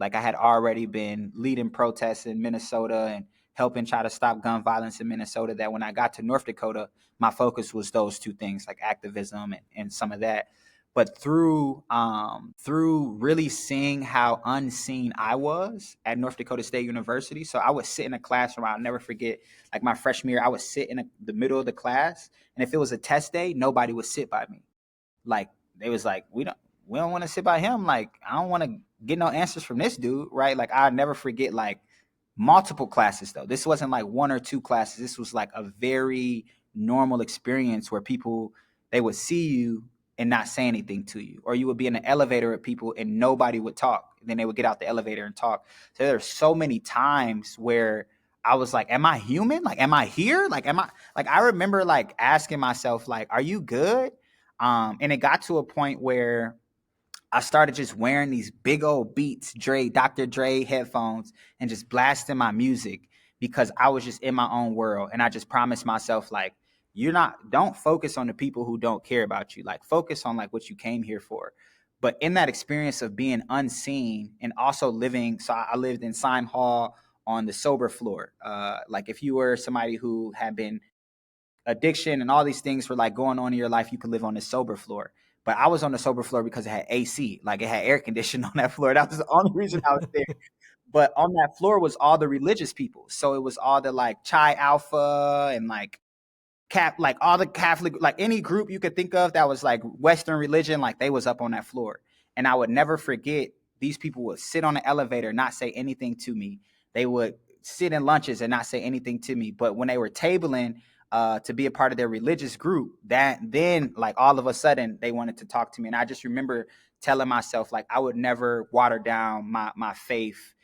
Like I had already been leading protests in Minnesota and helping try to stop gun violence in Minnesota. That when I got to North Dakota, my focus was those two things, like activism and some of that. But through really seeing how unseen I was at North Dakota State University, so I would sit in a classroom. I'll never forget, like my freshman year, I would sit in the middle of the class, and if it was a test day, nobody would sit by me. Like they was like, we don't want to sit by him. Like I don't want to get no answers from this dude, right? Like I never forget like multiple classes though. This wasn't like one or two classes. This was like a very normal experience where people they would see you and not say anything to you, or you would be in an elevator with people and nobody would talk. And then they would get out the elevator and talk. So there's so many times where I was like, am I human? Like, am I here? Like, am I like I remember like asking myself, like, are you good? And it got to a point where I started just wearing these big old Beats, Dr. Dre headphones, and just blasting my music because I was just in my own world. And I just promised myself, like, don't focus on the people who don't care about you. Like, focus on like what you came here for. But in that experience of being unseen and also living, so I lived in Sime Hall on the sober floor. Like, if you were somebody who had been addiction and all these things were like going on in your life, you could live on the sober floor. But I was on the sober floor because it had AC, like it had air conditioning on that floor. That was the only reason I was there. But on that floor was all the religious people. So it was all the like Chi Alpha and like like all the Catholic, like any group you could think of that was like Western religion, like they was up on that floor. And I would never forget these people would sit on the elevator, not say anything to me. They would sit in lunches and not say anything to me. But when they were tabling to be a part of their religious group, that then like all of a sudden they wanted to talk to me. And I just remember telling myself like I would never water down my faith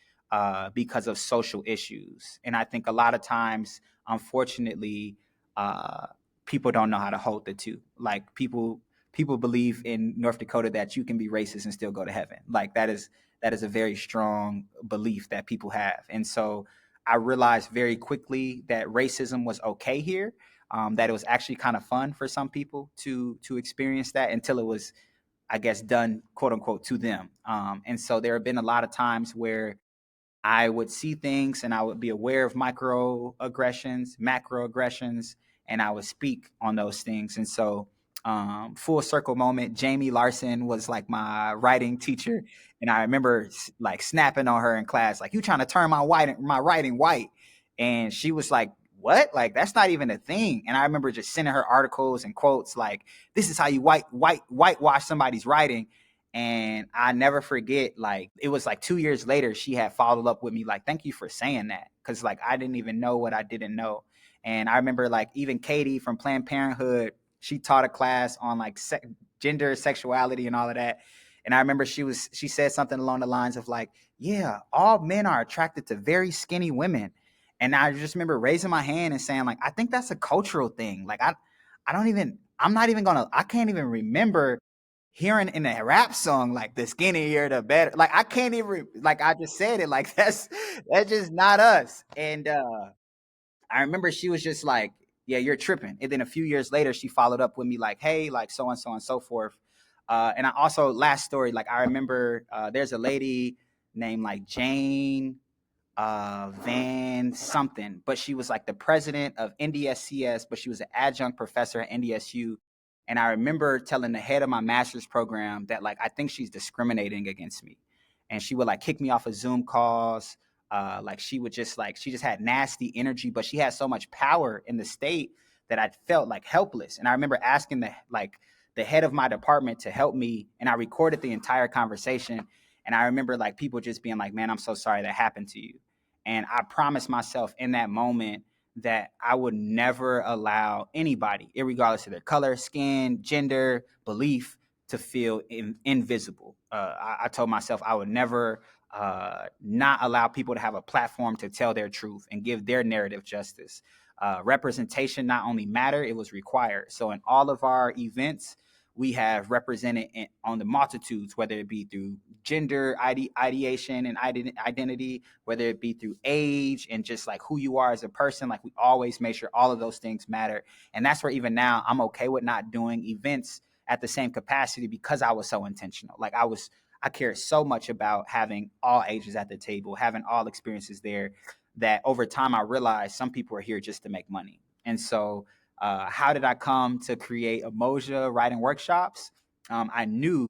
because of social issues. And I think a lot of times, unfortunately, uh, people don't know how to hold the two. Like people believe in North Dakota that you can be racist and still go to heaven. Like that is a very strong belief that people have. And so I realized very quickly that racism was okay here. That it was actually kind of fun for some people to experience that until it was, I guess, done quote unquote to them. And so there have been a lot of times where I would see things and I would be aware of microaggressions, macroaggressions, and I would speak on those things. And so, full circle moment, Jamie Larson was like my writing teacher. And I remember like snapping on her in class, like, you trying to turn my writing white. And she was like, what? Like, that's not even a thing. And I remember just sending her articles and quotes like, this is how you whitewash somebody's writing. And I never forget, like, it was like 2 years later, she had followed up with me, like, thank you for saying that. Cause like, I didn't even know what I didn't know. And I remember like even Katie from Planned Parenthood, she taught a class on like gender, sexuality and all of that. And I remember she said something along the lines of like, yeah, all men are attracted to very skinny women. And I just remember raising my hand and saying like, I think that's a cultural thing. Like, I'm not even I can't even remember hearing in a rap song like the skinnier the better. Like I can't even like I just said it like that's just not us. And I remember she was just like, yeah, you're tripping. And then a few years later she followed up with me like, hey, like so and so forth. And I also, last story, like I remember there's a lady named like Jane Van something, but she was like the president of NDSCS, but she was an adjunct professor at NDSU. And I remember telling the head of my master's program that like I think she's discriminating against me, and she would like kick me off of Zoom calls. Like she just had nasty energy, but she had so much power in the state that I felt like helpless. And I remember asking the head of my department to help me, and I recorded the entire conversation. And I remember like people just being like, "Man, I'm so sorry that happened to you." And I promised myself in that moment that I would never allow anybody, regardless of their color, skin, gender, belief, to feel invisible. I told myself I would never not allow people to have a platform to tell their truth and give their narrative justice. Representation not only mattered, it was required. So in all of our events, we have represented on the multitudes, whether it be through gender ideation and identity, whether it be through age and just like who you are as a person. Like we always make sure all of those things matter. And that's where even now I'm okay with not doing events at the same capacity because I was so intentional. Like I cared so much about having all ages at the table, having all experiences there, that over time I realized some people are here just to make money. And so, how did I come to create Emoja writing workshops? I knew